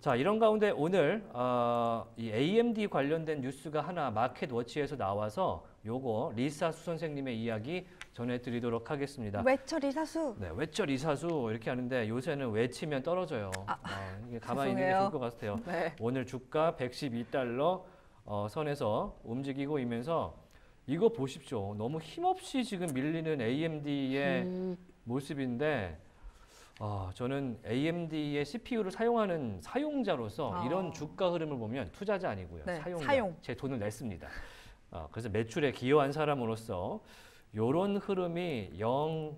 자, 이런 가운데 오늘 이 AMD 관련된 뉴스가 하나 마켓워치에서 나와서 요거 리사수 선생님의 이야기 전해드리도록 하겠습니다. 외쳐 리사수. 네, 외쳐 리사수 이렇게 하는데 요새는 외치면 떨어져요. 이게 가만히 있는 게 좋을 것 같아요. 네. 오늘 주가 112달러 선에서 움직이고 있면서 이거 보십시오. 너무 힘없이 지금 밀리는 AMD의 모습인데 저는 AMD의 CPU를 사용하는 사용자로서 이런 주가 흐름을 보면 투자자 아니고요. 네, 사용자. 제 돈을 냈습니다. 그래서 매출에 기여한 사람으로서 이런 흐름이 영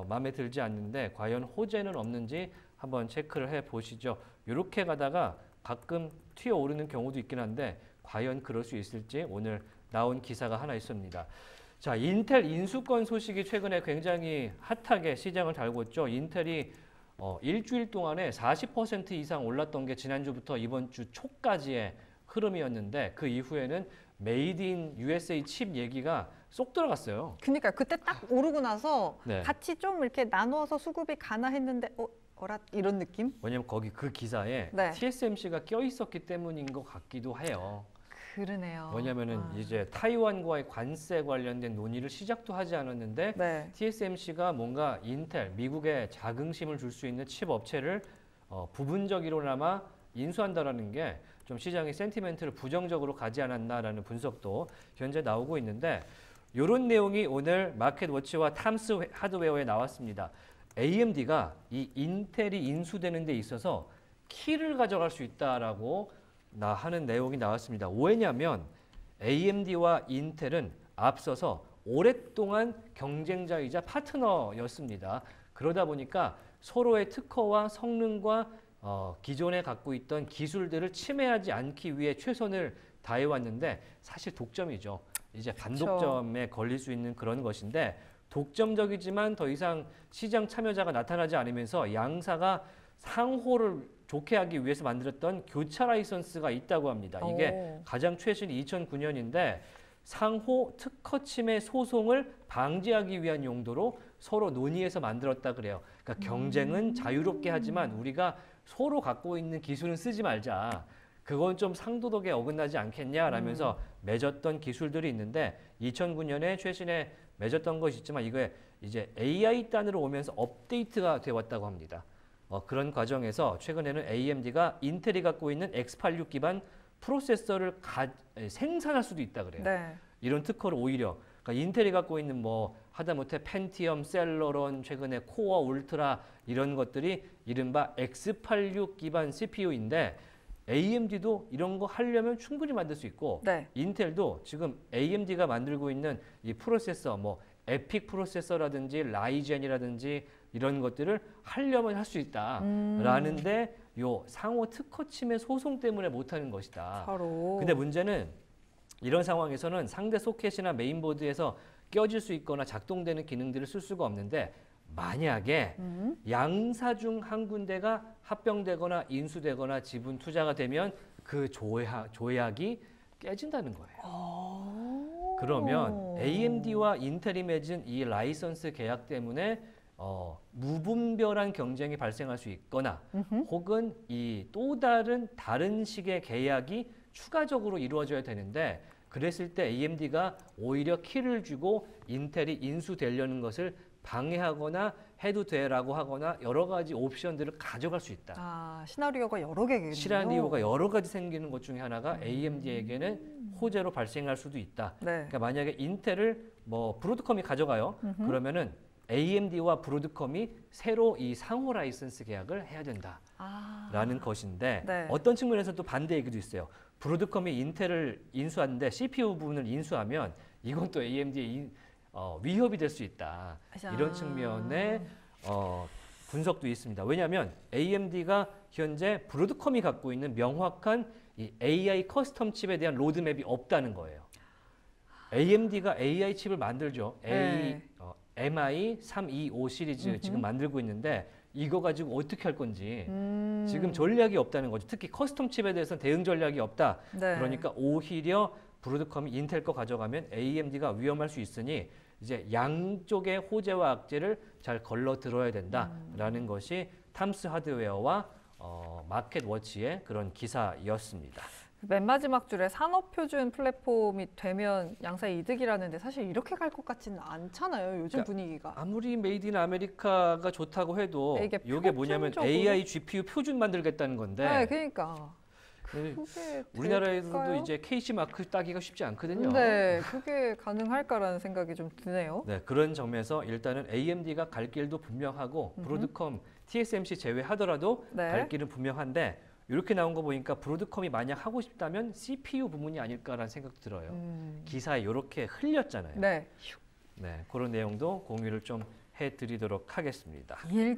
마음에 들지 않는데 과연 호재는 없는지 한번 체크를 해보시죠. 이렇게 가다가 가끔 튀어오르는 경우도 있긴 한데 과연 그럴 수 있을지 오늘 나온 기사가 하나 있습니다. 자, 인텔 인수권 소식이 최근에 굉장히 핫하게 시장을 달고 있죠. 인텔이 일주일 동안에 40% 이상 올랐던 게 지난주부터 이번 주 초까지의 흐름이었는데 그 이후에는 메이드 인 USA 칩 얘기가 쏙 들어갔어요. 그러니까 그때 딱 오르고 나서 네. 같이 좀 이렇게 나누어서 수급이 가나 했는데 어라 이런 느낌? 왜냐면 거기 그 기사에 네. TSMC가 껴 있었기 때문인 것 같기도 해요. 그러네요. 왜냐면은 이제 타이완과의 관세 관련된 논의를 시작도 하지 않았는데 네. TSMC가 뭔가 인텔, 미국에 자긍심을 줄 수 있는 칩 업체를 부분적으로나마 인수한다라는 게 좀 시장의 센티멘트를 부정적으로 가지 않았나라는 분석도 현재 나오고 있는데 이런 내용이 오늘 마켓워치와 탐스 하드웨어에 나왔습니다. AMD가 이 인텔이 인수되는 데 있어서 키를 가져갈 수 있다라고 하는 내용이 나왔습니다. 왜냐하면 AMD와 인텔은 앞서서 오랫동안 경쟁자이자 파트너였습니다. 그러다 보니까 서로의 특허와 성능과 기존에 갖고 있던 기술들을 침해하지 않기 위해 최선을 다해왔는데 사실 독점이죠. 이제 반독점에 걸릴 수 있는 그런 것인데 독점적이지만 더 이상 시장 참여자가 나타나지 않으면서 양사가 상호를 좋게 하기 위해서 만들었던 교차 라이선스가 있다고 합니다. 이게 가장 최신이 2009년인데 상호 특허 침해 소송을 방지하기 위한 용도로 서로 논의해서 만들었다 그래요. 그러니까 경쟁은 자유롭게 하지만 우리가 서로 갖고 있는 기술은 쓰지 말자. 그건 좀 상도덕에 어긋나지 않겠냐라면서 맺었던 기술들이 있는데 2009년에 최신에 맺었던 것이 있지만 이게 이제 AI 단으로 오면서 업데이트가 되어 왔다고 합니다. 그런 과정에서 최근에는 AMD가 인텔이 갖고 있는 X86 기반 프로세서를 생산할 수도 있다 그래요. 네. 이런 특허를 오히려 그러니까 인텔이 갖고 있는 뭐 하다못해 펜티엄, 셀러론, 최근에 코어 울트라 이런 것들이 이른바 X86 기반 CPU인데 AMD도 이런 거 하려면 충분히 만들 수 있고 네. 인텔도 지금 AMD가 만들고 있는 이 프로세서 뭐 에픽 프로세서라든지 라이젠이라든지 이런 것들을 하려면 할 수 있다라는데 요 상호 특허 침해 소송 때문에 못하는 것이다. 바로. 근데 문제는 이런 상황에서는 상대 소켓이나 메인보드에서 껴질 수 있거나 작동되는 기능들을 쓸 수가 없는데 만약에 양사 중 한 군데가 합병되거나 인수되거나 지분 투자가 되면 그 조약이 깨진다는 거예요. 그러면 AMD와 인텔이 맺은 이 라이선스 계약 때문에 무분별한 경쟁이 발생할 수 있거나 혹은 이 또 다른 식의 계약이 추가적으로 이루어져야 되는데 그랬을 때 AMD가 오히려 키를 주고 인텔이 인수되려는 것을 방해하거나 해도 돼라고 하거나 여러 가지 옵션들을 가져갈 수 있다. 시나리오가 여러 개겠네요. 시나리오가 여러 가지 생기는 것 중에 하나가 AMD에게는 호재로 발생할 수도 있다. 네. 그러니까 만약에 인텔을 뭐 브로드컴이 가져가요. 그러면은 AMD와 브로드컴이 새로 이 상호 라이선스 계약을 해야 된다라는 것인데 네. 어떤 측면에서 또 반대 얘기도 있어요. 브로드컴이 인텔을 인수하는데 CPU 부분을 인수하면 이건 또 AMD의 위협이 될 수 있다. 이런 측면의 분석도 있습니다. 왜냐하면 AMD가 현재 브로드컴이 갖고 있는 명확한 이 AI 커스텀 칩에 대한 로드맵이 없다는 거예요. AMD가 AI 칩을 만들죠. 네. MI325 시리즈 지금 만들고 있는데 이거 가지고 어떻게 할 건지 지금 전략이 없다는 거죠. 특히 커스텀 칩에 대해서는 대응 전략이 없다. 네. 그러니까 오히려 브로드컴이 인텔 거 가져가면 AMD가 위험할 수 있으니 이제 양쪽의 호재와 악재를 잘 걸러 들어야 된다라는 것이 탐스 하드웨어와 마켓 워치의 그런 기사였습니다. 맨 마지막 줄에 산업표준 플랫폼이 되면 양사의 이득이라는데 사실 이렇게 갈 것 같지는 않잖아요. 요즘 그러니까 분위기가. 아무리 메이드 인 아메리카가 좋다고 해도 이게 이게 뭐냐면 표준적으로? AI GPU 표준 만들겠다는 건데 네, 그러니까. 그 그게 우리나라에서도 될까요? 이제 KC 마크 따기가 쉽지 않거든요. 네, 그게 가능할까라는 생각이 좀 드네요. 네, 그런 점에서 일단은 AMD가 갈 길도 분명하고 브로드컴, TSMC 제외하더라도 네. 갈 길은 분명한데 이렇게 나온 거 보니까 브로드컴이 만약 하고 싶다면 CPU 부문이 아닐까라는 생각도 들어요. 기사에 이렇게 흘렸잖아요. 네. 네, 그런 내용도 공유를 좀 해드리도록 하겠습니다. 일